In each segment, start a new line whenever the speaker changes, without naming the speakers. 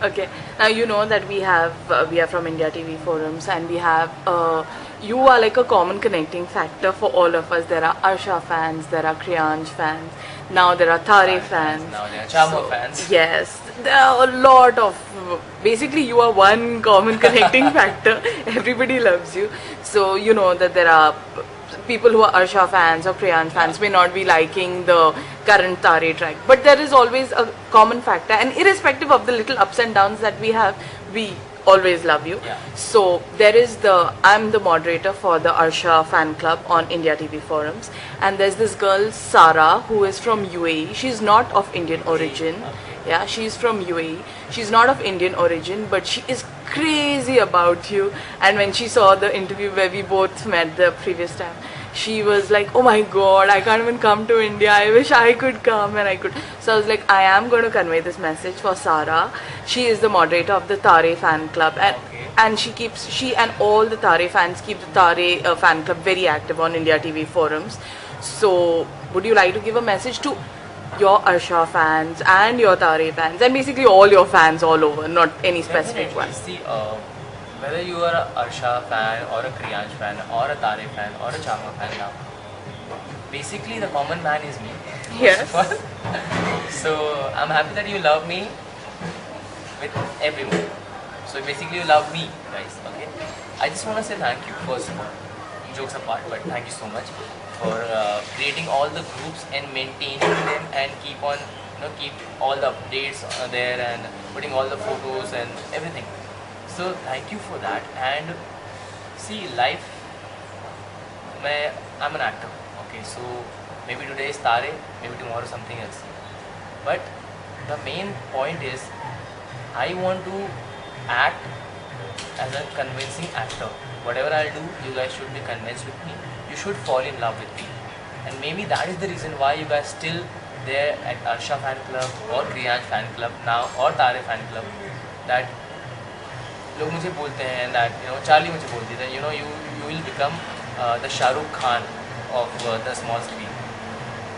Okay. Now you know that we are from India TV forums, and we have you are like a common connecting factor for all of us. There are Arsha fans, there are Kriyansh fans, now there are Tare fans.
Now they are Chamo fans.
Yes, there are a lot of. Basically, you are one common connecting factor. Everybody loves you. So you know that there are people who are Arsha fans or Kriyan fans may not be liking the current Tare track, but there is always a common factor, and irrespective of the little ups and downs that we have, we always love you.
Yeah.
So there is I'm the moderator for the Arsha fan club on India TV forums, and there's this girl Sara who is from UAE. She's not of Indian origin. Yeah, she's from UAE. She's not of Indian origin, but she is crazy about you. And when she saw the interview where we both met the previous time, she was like, "Oh my God, I can't even come to India. I wish I could come," and I could. So I was like, I am going to convey this message for Sara. She is the moderator of the Tare fan club, and she and all the Tare fans keep the Tare fan club very active on India TV forums. So would you like to give a message to your Arsha fans and your Tare fans, and basically all your fans all over, not any specific one?
See, whether you are a Arsha fan or a Kriyansh fan or a Tare fan or a Chama fan now, basically the common man is me.
Yes.
So I'm happy that you love me with everyone. So basically you love me, guys. Okay. I just want to say thank you first of all. Jokes apart, but thank you so much for creating all the groups and maintaining them and keep all the updates there and putting all the photos and everything. So thank you for that. And see, life, I'm an actor. Okay, so maybe today is Tare, maybe tomorrow something else. But the main point is, I want to act as a convincing actor. Whatever I'll do, you guys should be convinced with me. You should fall in love with me. And maybe that is the reason why you guys still there at Arsha fan club or Kriyansh fan club now or Tare fan club. That लोग मुझे बोलते हैं that Charlie मुझे बोलती है you will become the Shah Rukh Khan of the small screen.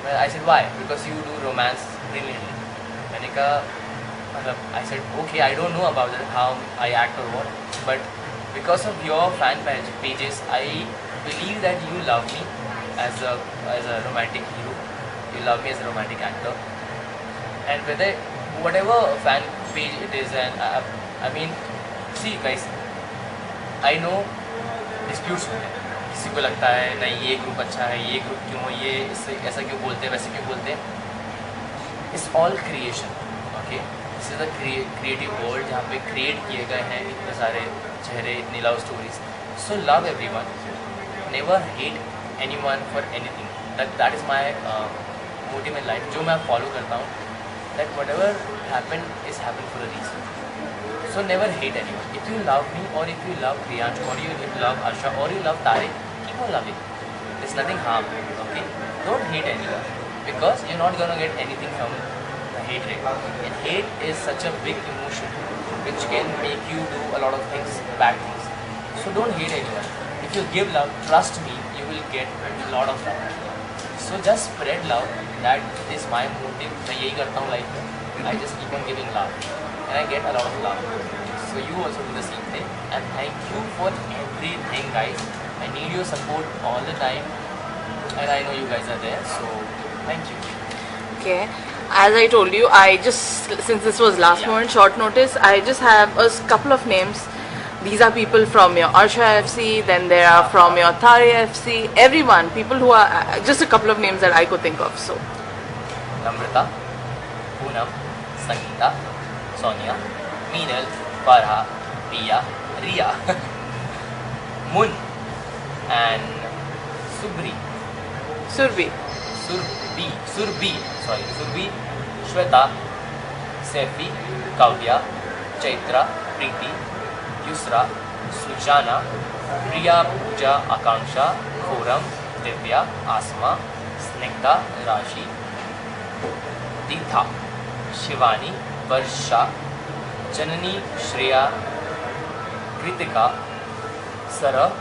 Well, I said why? Because you do romance brilliantly. मैंने कहा I said okay, I don't know about it, how I act or what, but because of your fan pages, I believe that you love me as a romantic hero. You love me as a romantic actor, and whatever fan page it is, and I mean, see guys, I know disputes होते हैं. किसी को लगता है नहीं ये group अच्छा है, ये ग्रुप क्यों, ये इससे ऐसा क्यों बोलते हैं, वैसे क्यों बोलते हैं. It's all creation, okay? This is a creative world जहाँ पे create किए गए हैं इतने सारे चेहरे, इतनी love stories. So love everyone. Never hate anyone for anything. That is my motive in life. जो मैं follow करता हूँ. That whatever happened is happened for a reason. So never hate anyone. If you love me or if you love Kriyansh or you love Arsha or you love Tare, keep on loving. There's nothing harm. Okay? Don't hate anyone because you're not gonna get anything from the hatred. And hate is such a big emotion which can make you do a lot of things, bad things. So don't hate anyone. If you give love, trust me, you will get a lot of love. So just spread love. That is my motive. मैं यही करता हूँ life में. I just keep on giving love. And I get a lot of love. So you also do the same thing. And thank you for everything, guys. I need your support all the time. And I know you guys are there. So thank you.
Okay. As I told you, since this was last moment, short notice, I just have a couple of names. These are people from your Arsha FC, then there are from your Tare FC, everyone, people who are, just a couple of names that I could think of. So,
Namrata, Poonam, Sangeeta, Sonia, Meenal, Farha, Pia, Riya, Mun, and Subri.
Surbi,
Shweta, Saifi, Kavya, Chaitra, Preeti, Yusra, Sujana, Priya, Pooja, Akanksha, Forum, Divya, Asma, Snigdha, Rashi, Ditha, Shivani, Varsha, Janani, Shreya, Kritika, Sara,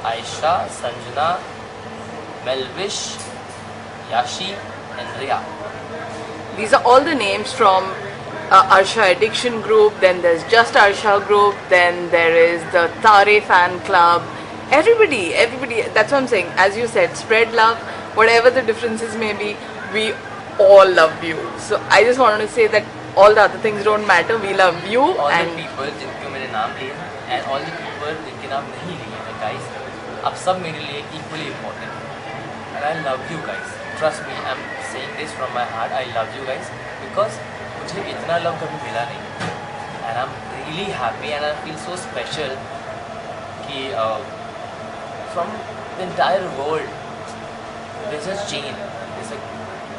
Aisha, Sanjana, Melvish, Yashi and Riya.
these are all the names from Arsha Addiction group, then there's Just Arsha group, then there is the Tare fan club. Everybody, that's what I'm saying. As you said, spread love, whatever the differences may be, we all love you. So I just wanted to say that all the other things don't matter, we love you.
All
and
the people जिनके मैंने नाम लिए and all the people जिनके नाम नहीं लिए हैं guys, आप सब मेरे लिए equally important and I love you guys. Trust me, I'm saying this from my heart. I love you guys because मुझे इतना love कभी मिला नहीं and I'm really happy and I feel so special कि from the entire world there's a chain, there's a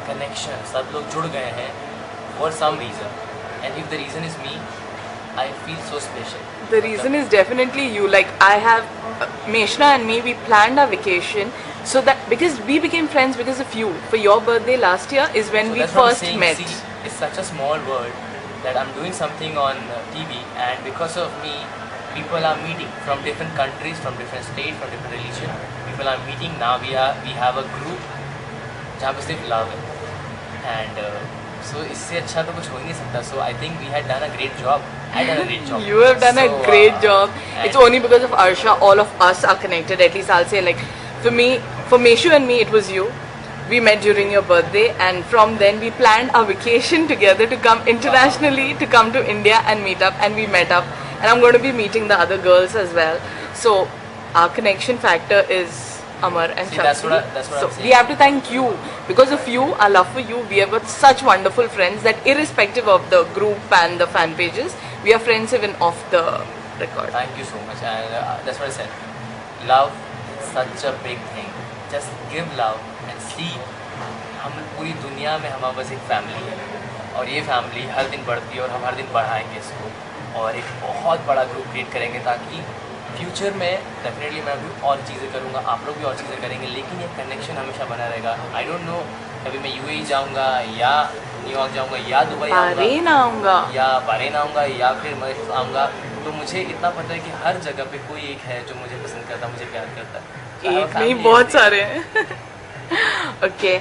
connection. सब लोग जुड़ गए हैं for some reason, and if the reason is me, I feel so special.
the reason is definitely you. Like I have Meshna and me, we planned our vacation so that because we became friends because of you. For your birthday last year is when
So
we
that's what I'm
first
saying.
met.
See, it's such a small world that I'm doing something on TV, and because of me, people are meeting from different countries, from different states, from different religion. People are meeting now. We have a group जहाँ पे सिर्फ love है, and so इससे अच्छा तो कुछ हो ही नहीं सकता. So I think we had done a great job. I done a great job.
You have done a
So,
great job.
and
It's only because of Arsha all of us are connected. At least I'll say, like, for me, for Meshu and me, it was you. We met during your birthday, and from then we planned our vacation together to come internationally, to come to India and meet up, and we met up. And I'm going to be meeting the other girls as well. So our connection factor is Amar and
See,
Shakti.
that's what
So
I'm saying.
we have to thank you. Because of you, our love for you, we have got such wonderful friends that irrespective of the group and the fan pages, we are friends even off the record.
Thank you so much, and that's what I said. Love is such a big thing. Just give love and see. हम पूरी दुनिया में हमारे पास एक family है और ये family हर दिन बढ़ती है और हम हर दिन बढ़ाएंगे इसको और एक बहुत बड़ा ग्रुप क्रिएट करेंगे ताकि फ्यूचर में डेफिनेटली मैं भी और चीज़ें करूँगा, आप लोग भी और चीज़ें करेंगे, लेकिन ये कनेक्शन हमेशा बना रहेगा. आई डोंट नो कभी मैं यूएई जाऊँगा या न्यूयॉर्क जाऊँगा या दुबई
Bahrain आऊँगा.
या बहरीन आऊँगा या फिर मैं आऊँगा, तो मुझे इतना पता है कि हर जगह पे कोई एक है जो मुझे पसंद करता है, मुझे प्यार करता है. So I have a
एक नहीं
family
बहुत
everywhere.
सारे हैं. Okay.